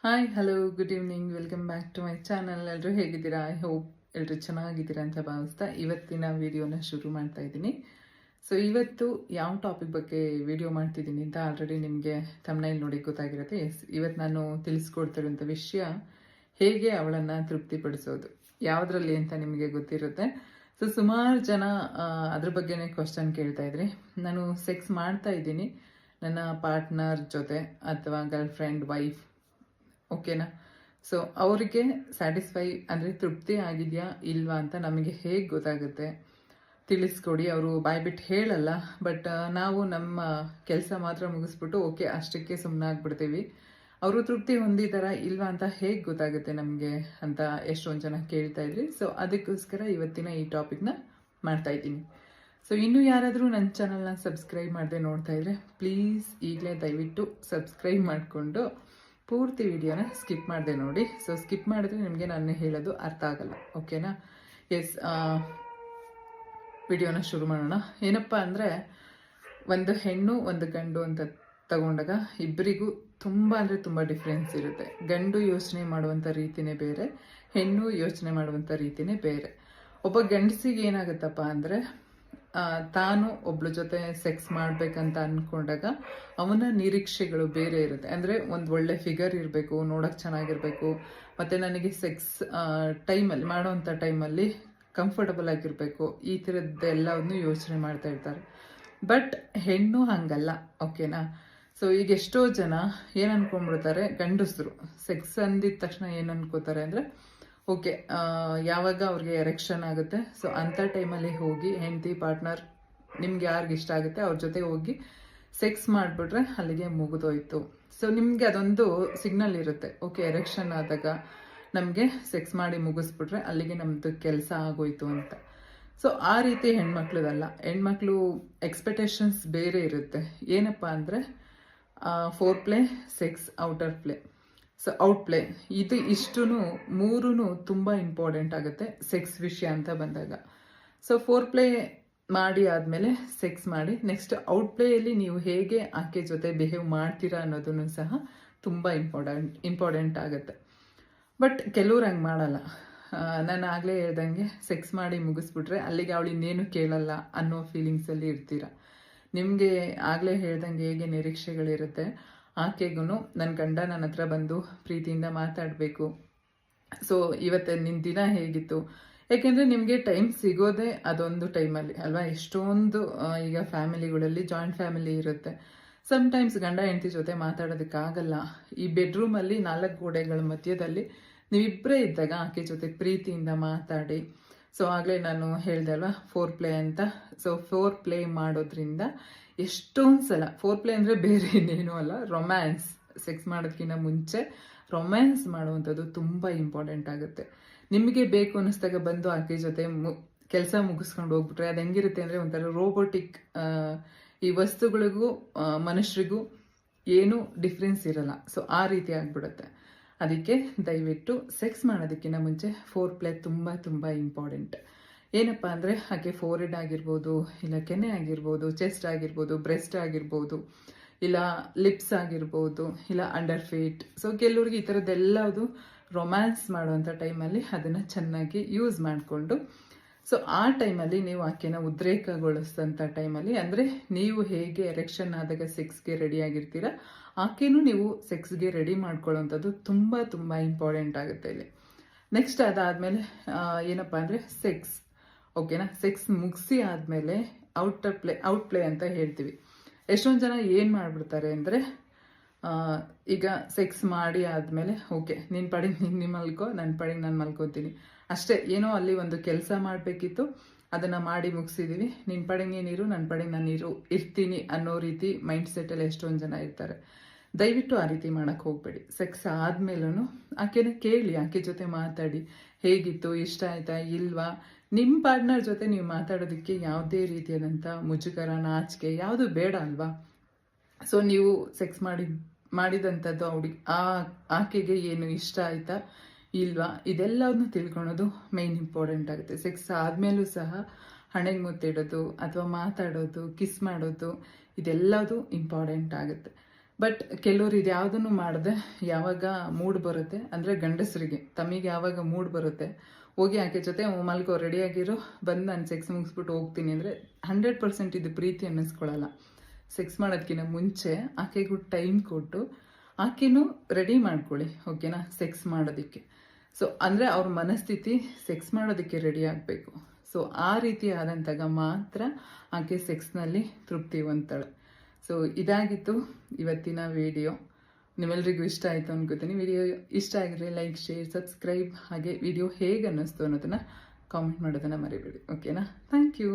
Hi hello good evening welcome back to my channel. ಎಲ್ಲರೂ ಹೇಗಿದ್ದೀರಾ? I hope ಎಲ್ಲರೂ ಚೆನ್ನಾಗಿದ್ದೀರಾ ಅಂತ ಭಾವಿಸ್ತಾ ಇವತ್ತಿನ ವಿಡಿಯೋನ ಶುರು ಮಾಡ್ತಾ ಇದ್ದೀನಿ. ಸೊ ಇವತ್ತು ಯಾವ ಟಾಪಿಕ್ ಬಗ್ಗೆ ವಿಡಿಯೋ ಮಾಡ್ತಿದ್ದೀನಿ ಅಂತ ಆಲ್ರೆಡಿ ನಿಮಗೆ ಥಂಬ್ನೈಲ್ ನೋಡಿ ಗೊತ್ತಾಗಿರುತ್ತೆ. ಇವತ್ತು ನಾನು ತಿಳಿಸ್ಕೊಡ್ತಿರೋಂಥ ವಿಷಯ ಹೇಗೆ ಅವಳನ್ನು ತೃಪ್ತಿಪಡಿಸೋದು, ಯಾವುದರಲ್ಲಿ ಅಂತ ನಿಮಗೆ ಗೊತ್ತಿರುತ್ತೆ. ಸೊ ಸುಮಾರು ಜನ ಅದ್ರ ಬಗ್ಗೆನೇ ಕ್ವಶನ್ ಕೇಳ್ತಾ ಇದ್ರಿ. ನಾನು ಸೆಕ್ಸ್ ಮಾಡ್ತಾ ಇದ್ದೀನಿ ನನ್ನ ಪಾರ್ಟ್ನರ್ ಜೊತೆ ಅಥವಾ ಗರ್ಲ್ ಫ್ರೆಂಡ್ ವೈಫ್, ಓಕೆನಾ? ಸೊ ಅವರಿಗೆ ಸ್ಯಾಟಿಸ್ಫೈ ಅಂದರೆ ತೃಪ್ತಿ ಆಗಿದೆಯಾ ಇಲ್ವಾ ಅಂತ ನಮಗೆ ಹೇಗೆ ಗೊತ್ತಾಗುತ್ತೆ ತಿಳಿಸ್ಕೊಡಿ. ಅವರು ಬಾಯ್ಬಿಟ್ಟು ಹೇಳಲ್ಲ, ಬಟ್ ನಾವು ನಮ್ಮ ಕೆಲಸ ಮಾತ್ರ ಮುಗಿಸ್ಬಿಟ್ಟು ಓಕೆ ಅಷ್ಟಕ್ಕೆ ಸುಮ್ಮನಾಗ್ಬಿಡ್ತೀವಿ. ಅವರು ತೃಪ್ತಿ ಹೊಂದಿದಾರಾ ಇಲ್ವಾ ಅಂತ ಹೇಗೆ ಗೊತ್ತಾಗುತ್ತೆ ನಮಗೆ ಅಂತ ಎಷ್ಟೊಂದು ಜನ ಕೇಳ್ತಾ ಇದ್ರಿ. ಸೊ ಅದಕ್ಕೋಸ್ಕರ ಇವತ್ತಿನ ಈ ಟಾಪಿಕ್ನ ಮಾಡ್ತಾ ಇದ್ದೀನಿ. ಸೊ ಇನ್ನೂ ಯಾರಾದರೂ ನನ್ನ ಚಾನಲ್ನ ಸಬ್ಸ್ಕ್ರೈಬ್ ಮಾಡದೆ ನೋಡ್ತಾ ಇದ್ರೆ ಪ್ಲೀಸ್ ಈಗಲೇ ದಯವಿಟ್ಟು ಸಬ್ಸ್ಕ್ರೈಬ್ ಮಾಡಿಕೊಂಡು ಪೂರ್ತಿ ವಿಡಿಯೋನ ಸ್ಕಿಪ್ ಮಾಡಿದೆ ನೋಡಿ. ಸೊ ಸ್ಕಿಪ್ ಮಾಡಿದ್ರೆ ನಿಮಗೆ ನಾನು ಹೇಳೋದು ಅರ್ಥ ಆಗಲ್ಲ, ಓಕೆನಾ? ಎಸ್, ವಿಡಿಯೋನ ಶುರು ಮಾಡೋಣ. ಏನಪ್ಪ ಅಂದರೆ, ಒಂದು ಹೆಣ್ಣು ಒಂದು ಗಂಡು ಅಂತ ತಗೊಂಡಾಗ ಇಬ್ಬರಿಗೂ ತುಂಬ ಅಂದರೆ ತುಂಬ ಡಿಫ್ರೆನ್ಸ್ ಇರುತ್ತೆ. ಗಂಡು ಯೋಚನೆ ಮಾಡುವಂಥ ರೀತಿನೇ ಬೇರೆ, ಹೆಣ್ಣು ಯೋಚನೆ ಮಾಡುವಂಥ ರೀತಿನೇ ಬೇರೆ. ಒಬ್ಬ ಗಂಡಸಿಗೆ ಏನಾಗುತ್ತಪ್ಪ ಅಂದರೆ, ತಾನು ಒಬ್ಳ ಜೊತೆ ಸೆಕ್ಸ್ ಮಾಡಬೇಕಂತ ಅಂದ್ಕೊಂಡಾಗ ಅವನ ನಿರೀಕ್ಷೆಗಳು ಬೇರೆ ಇರುತ್ತೆ. ಅಂದರೆ ಒಂದು ಒಳ್ಳೆ ಫಿಗರ್ ಇರಬೇಕು, ನೋಡೋಕ್ಕೆ ಚೆನ್ನಾಗಿರಬೇಕು, ಮತ್ತು ನನಗೆ ಸೆಕ್ಸ್ ಟೈಮಲ್ಲಿ ಮಾಡೋವಂಥ ಟೈಮಲ್ಲಿ ಕಂಫರ್ಟಬಲ್ ಆಗಿರಬೇಕು, ಈ ಥರದ್ದೆಲ್ಲವನ್ನು ಯೋಚನೆ ಮಾಡ್ತಾ ಇರ್ತಾರೆ. ಬಟ್ ಹೆಣ್ಣು ಹಂಗಲ್ಲ, ಓಕೆನಾ? ಸೊ ಈಗ ಎಷ್ಟೋ ಜನ ಏನು ಅಂದ್ಕೊಂಡ್ಬಿಡ್ತಾರೆ, ಗಂಡಸರು ಸೆಕ್ಸ್ ಅಂದಿದ ತಕ್ಷಣ ಏನು ಅನ್ಕೋತಾರೆ ಅಂದರೆ, ಓಕೆ ಯಾವಾಗ ಅವ್ರಿಗೆ ಎರೆಕ್ಷನ್ ಆಗುತ್ತೆ ಸೊ ಅಂಥ ಟೈಮಲ್ಲಿ ಹೋಗಿ ಹೆಂಡತಿ ಪಾರ್ಟ್ನರ್ ನಿಮ್ಗೆ ಯಾರಿಗೆ ಇಷ್ಟ ಆಗುತ್ತೆ ಅವ್ರ ಜೊತೆ ಹೋಗಿ ಸೆಕ್ಸ್ ಮಾಡಿಬಿಟ್ರೆ ಅಲ್ಲಿಗೆ ಮುಗಿದೋಯ್ತು. ಸೊ ನಿಮಗೆ ಅದೊಂದು ಸಿಗ್ನಲ್ ಇರುತ್ತೆ, ಓಕೆ ಎರೆಕ್ಷನ್ ಆದಾಗ ನಮಗೆ ಸೆಕ್ಸ್ ಮಾಡಿ ಮುಗಿಸ್ಬಿಟ್ರೆ ಅಲ್ಲಿಗೆ ನಮ್ಮದು ಕೆಲಸ ಆಗೋಯ್ತು ಅಂತ. ಸೊ ಆ ರೀತಿ ಹೆಣ್ಮಕ್ಳದಲ್ಲ. ಹೆಣ್ಮಕ್ಳು ಎಕ್ಸ್ಪೆಕ್ಟೇಷನ್ಸ್ ಬೇರೆ ಇರುತ್ತೆ. ಏನಪ್ಪ ಅಂದರೆ four play, sex, outer play. So out play ಇದು ಇಷ್ಟು ಮೂರೂ ತುಂಬ ಇಂಪಾರ್ಟೆಂಟ್ ಆಗುತ್ತೆ ಸೆಕ್ಸ್ ವಿಷಯ ಅಂತ ಬಂದಾಗ. ಸೊ ಫೋರ್ ಪ್ಲೇ ಮಾಡಿ ಆದಮೇಲೆ ಸೆಕ್ಸ್ ಮಾಡಿ, ನೆಕ್ಸ್ಟ್ ಔಟ್ ಪ್ಲೇಯಲ್ಲಿ ನೀವು ಹೇಗೆ ಆಕೆ ಜೊತೆ ಬಿಹೇವ್ ಮಾಡ್ತೀರಾ ಅನ್ನೋದನ್ನು ಸಹ ತುಂಬ ಇಂಪಾರ್ಟೆಂಟ್ ಆಗುತ್ತೆ. ಬಟ್ ಕೆಲವ್ರು ಹಂಗೆ ಮಾಡಲ್ಲ. ನಾನು ಆಗಲೇ ಹೇಳ್ದಂಗೆ ಸೆಕ್ಸ್ ಮಾಡಿ ಮುಗಿಸ್ಬಿಟ್ರೆ ಅಲ್ಲಿಗೆ ಅವಳು ಇನ್ನೇನು ಕೇಳಲ್ಲ ಅನ್ನೋ ಫೀಲಿಂಗ್ಸಲ್ಲಿ ಇರ್ತೀರ. ನಿಮಗೆ ಆಗಲೇ ಹೇಳ್ದಂಗೆ ಹೇಗೆ ನಿರೀಕ್ಷೆಗಳಿರುತ್ತೆ, ಆಕೆಗೂ ನನ್ನ ಗಂಡ ನನ್ನ ಹತ್ರ ಬಂದು ಪ್ರೀತಿಯಿಂದ ಮಾತಾಡಬೇಕು, ಸೊ ಇವತ್ತು ನಿನ್ನ ದಿನ ಹೇಗಿತ್ತು. ಯಾಕೆಂದರೆ ನಿಮಗೆ ಟೈಮ್ ಸಿಗೋದೇ ಅದೊಂದು ಟೈಮಲ್ಲಿ ಅಲ್ವಾ. ಎಷ್ಟೊಂದು ಈಗ ಫ್ಯಾಮಿಲಿಗಳಲ್ಲಿ ಜಾಯಿಂಟ್ ಫ್ಯಾಮಿಲಿ ಇರುತ್ತೆ. ಸಮ್ಟೈಮ್ಸ್ ಗಂಡ ಹೆಂಡತಿ ಜೊತೆ ಮಾತಾಡೋದಕ್ಕಾಗಲ್ಲ. ಈ ಬೆಡ್ರೂಮಲ್ಲಿ 4 ಗೋಡೆಗಳ ಮಧ್ಯದಲ್ಲಿ ನೀವಿಬ್ಬರೇ ಇದ್ದಾಗ ಆಕೆ ಜೊತೆ ಪ್ರೀತಿಯಿಂದ ಮಾತಾಡಿ. ಸೊ ಆಗಲೇ ನಾನು ಹೇಳಿದೆ ಅಲ್ವಾ ಫೋರ್ ಪ್ಲೇ ಅಂತ. ಸೊ ಫೋರ್ ಪ್ಲೇ ಮಾಡೋದ್ರಿಂದ ಎಷ್ಟೊಂದು ಸಲ, ಫೋರ್ ಪ್ಲೇ ಅಂದರೆ ಬೇರೆ ಇನ್ನೇನು ಅಲ್ಲ, ರೊಮ್ಯಾನ್ಸ್. ಸೆಕ್ಸ್ ಮಾಡೋದಕ್ಕಿಂತ ಮುಂಚೆ ರೊಮ್ಯಾನ್ಸ್ ಮಾಡುವಂಥದ್ದು ತುಂಬ ಇಂಪಾರ್ಟೆಂಟ್ ಆಗುತ್ತೆ. ನಿಮಗೆ ಬೇಕು ಅನ್ನಿಸ್ದಾಗ ಬಂದು ಆಕೆ ಜೊತೆ ಕೆಲಸ ಮುಗಿಸ್ಕೊಂಡು ಹೋಗ್ಬಿಟ್ರೆ ಅದು ಹೆಂಗಿರುತ್ತೆ ಅಂದರೆ ಒಂಥರ ರೋಬೋಟಿಕ್. ಈ ವಸ್ತುಗಳಿಗೂ ಮನುಷ್ಯರಿಗೂ ಏನೂ ಡಿಫ್ರೆನ್ಸ್ ಇರಲ್ಲ. ಸೊ ಆ ರೀತಿ ಆಗಿಬಿಡುತ್ತೆ. ಅದಕ್ಕೆ ದಯವಿಟ್ಟು ಸೆಕ್ಸ್ ಮಾಡೋದಕ್ಕಿಂತ ಮುಂಚೆ ಫೋರ್ ಪ್ಲೇ ತುಂಬ ತುಂಬ ಇಂಪಾರ್ಟೆಂಟ್. ಏನಪ್ಪ ಅಂದರೆ ಆಕೆ ಫೋರ್ಹೆಡ್ ಆಗಿರ್ಬೋದು, ಇಲ್ಲ ಕೆನೆ ಆಗಿರ್ಬೋದು, ಚೆಸ್ಟ್ ಆಗಿರ್ಬೋದು, ಬ್ರೆಸ್ಟ್ ಆಗಿರ್ಬೋದು, ಇಲ್ಲ ಲಿಪ್ಸ್ ಆಗಿರ್ಬೋದು, ಇಲ್ಲ ಅಂಡರ್ ಫೀಟ್. ಸೊ ಕೆಲವ್ರಿಗೆ ಈ ಥರದ್ದೆಲ್ಲದು ರೊಮ್ಯಾನ್ಸ್ ಮಾಡುವಂಥ ಟೈಮಲ್ಲಿ ಅದನ್ನು ಚೆನ್ನಾಗಿ ಯೂಸ್ ಮಾಡಿಕೊಂಡು, ಸೊ ಆ ಟೈಮಲ್ಲಿ ನೀವು ಆಕೆನ ಉದ್ರೇಕಗೊಳಿಸಿದಂಥ ಟೈಮಲ್ಲಿ, ಅಂದರೆ ನೀವು ಹೇಗೆ ಎರೆಕ್ಷನ್ ಆದಾಗ ಸೆಕ್ಸ್ಗೆ ರೆಡಿ ಆಗಿರ್ತೀರ, ಆಕೆನೂ ನೀವು ಸೆಕ್ಸ್ಗೆ ರೆಡಿ ಮಾಡ್ಕೊಳ್ಳೋವಂಥದ್ದು ತುಂಬ ತುಂಬ ಇಂಪಾರ್ಟೆಂಟ್ ಆಗುತ್ತೆ ಇಲ್ಲಿ. ನೆಕ್ಸ್ಟ್ ಅದಾದಮೇಲೆ ಏನಪ್ಪ ಅಂದರೆ ಸೆಕ್ಸ್, ಓಕೆನಾ? ಸೆಕ್ಸ್ ಮುಗಿಸಿ ಆದಮೇಲೆ ಔಟ್ ಪ್ಲೇ ಅಂತ ಹೇಳ್ತೀವಿ. ಎಷ್ಟೊಂದು ಜನ ಏನು ಮಾಡಿಬಿಡ್ತಾರೆ ಅಂದರೆ, ಈಗ ಸೆಕ್ಸ್ ಮಾಡಿ ಆದಮೇಲೆ ಓಕೆ ನಿನ್ನ ಪಾಡಿಗೆ ನೀನು ಮಲ್ಕೋ, ನನ್ನ ಪಾಡಿಗೆ ನಾನು ಮಲ್ಕೋತೀನಿ ಅಷ್ಟೇ. ಏನೋ ಅಲ್ಲಿ ಒಂದು ಕೆಲಸ ಮಾಡಬೇಕಿತ್ತು, ಅದನ್ನು ಮಾಡಿ ಮುಗಿಸಿದ್ದೀವಿ, ನಿನ್ನ ಪಾಡಿಗೆ ನೀನಿರು, ನನ್ನ ಪಾಡಿಗೆ ನಾನು ಇರ್ತೀನಿ ಅನ್ನೋ ರೀತಿ ಮೈಂಡ್ ಸೆಟ್ಟಲ್ಲಿ ಎಷ್ಟೊಂದು ಜನ ಇರ್ತಾರೆ. ದಯವಿಟ್ಟು ಆ ರೀತಿ ಮಾಡೋಕ್ಕೆ ಹೋಗಬೇಡಿ. ಸೆಕ್ಸ್ ಆದಮೇಲೂ ಆಕೆನ ಕೇಳಿ, ಆಕೆ ಜೊತೆ ಮಾತಾಡಿ, ಹೇಗಿತ್ತು, ಇಷ್ಟ ಆಯಿತಾ ಇಲ್ವಾ. ನಿಮ್ಮ ಪಾರ್ಟ್ನರ್ ಜೊತೆ ನೀವು ಮಾತಾಡೋದಕ್ಕೆ ಯಾವುದೇ ರೀತಿಯಾದಂಥ ಮುಜುಗರ, ನಾಚಿಕೆ ಯಾವುದು ಬೇಡ ಅಲ್ವಾ. ಸೊ ನೀವು ಸೆಕ್ಸ್ ಮಾಡಿದಂಥದ್ದು ಆಕೆಗೆ ಏನು ಇಷ್ಟ ಆಯಿತಾ ಇಲ್ವಾ ಇದೆಲ್ಲವನ್ನು ತಿಳ್ಕೊಳೋದು ಮೇನ್ ಇಂಪಾರ್ಟೆಂಟ್ ಆಗುತ್ತೆ. ಸೆಕ್ಸ್ ಆದಮೇಲೂ ಸಹ ಹಣೆಗೆ ಮುತ್ತಿಡೋದು ಅಥವಾ ಮಾತಾಡೋದು, ಕಿಸ್ ಮಾಡೋದು, ಇದೆಲ್ಲದು ಇಂಪಾರ್ಟೆಂಟ್ ಆಗುತ್ತೆ. ಬಟ್ ಕೆಲವ್ರು ಇದು ಯಾವುದನ್ನು ಮಾಡದೆ ಯಾವಾಗ ಮೂಡ್ ಬರುತ್ತೆ ಅಂದರೆ ಗಂಡಸರಿಗೆ ತಮಗೆ ಯಾವಾಗ ಮೂಡ್ ಬರುತ್ತೆ ಹೋಗಿ ಆಕೆ ಜೊತೆ ಮಲ್ಕೋ ರೆಡಿಯಾಗಿರೋ ಬಂದು ನಾನು ಸೆಕ್ಸ್ ಮುಗಿಸ್ಬಿಟ್ಟು ಹೋಗ್ತೀನಿ ಅಂದರೆ 100% ಇದು ಪ್ರೀತಿ ಅನ್ನಿಸ್ಕೊಳ್ಳಲ್ಲ. ಸೆಕ್ಸ್ ಮಾಡೋದಕ್ಕಿಂತ ಮುಂಚೆ ಆಕೆಗೂ ಟೈಮ್ ಕೊಟ್ಟು ಆಕೆನೂ ರೆಡಿ ಮಾಡ್ಕೊಳ್ಳಿ, ಓಕೆನಾ, ಸೆಕ್ಸ್ ಮಾಡೋದಕ್ಕೆ. ಸೊ ಅಂದರೆ ಅವ್ರ ಮನಸ್ಥಿತಿ ಸೆಕ್ಸ್ ಮಾಡೋದಕ್ಕೆ ರೆಡಿ ಆಗಬೇಕು. ಸೊ ಆ ರೀತಿ ಆದಂತಾಗ ಮಾತ್ರ ಆಕೆ ಸೆಕ್ಸ್ನಲ್ಲಿ ತೃಪ್ತಿ ಹೊಂದ್ತಾಳೆ. ಸೊ ಇದಾಗಿತ್ತು ಇವತ್ತಿನ ವಿಡಿಯೋ. ನಿಮ್ಮೆಲ್ಲರಿಗೂ ಇಷ್ಟ ಆಯಿತು ಅನ್ಕೋತೀನಿ. ವಿಡಿಯೋ ಇಷ್ಟ ಆಗಿದ್ರೆ ಲೈಕ್, ಶೇರ್, ಸಬ್ಸ್ಕ್ರೈಬ್, ಹಾಗೆ ವಿಡಿಯೋ ಹೇಗೆ ಅನ್ನಿಸ್ತು ಅನ್ನೋದನ್ನು ಕಾಮೆಂಟ್ ಮಾಡೋದನ್ನು ಮರಿಬೇಡಿ, ಓಕೆನಾ. Thank you.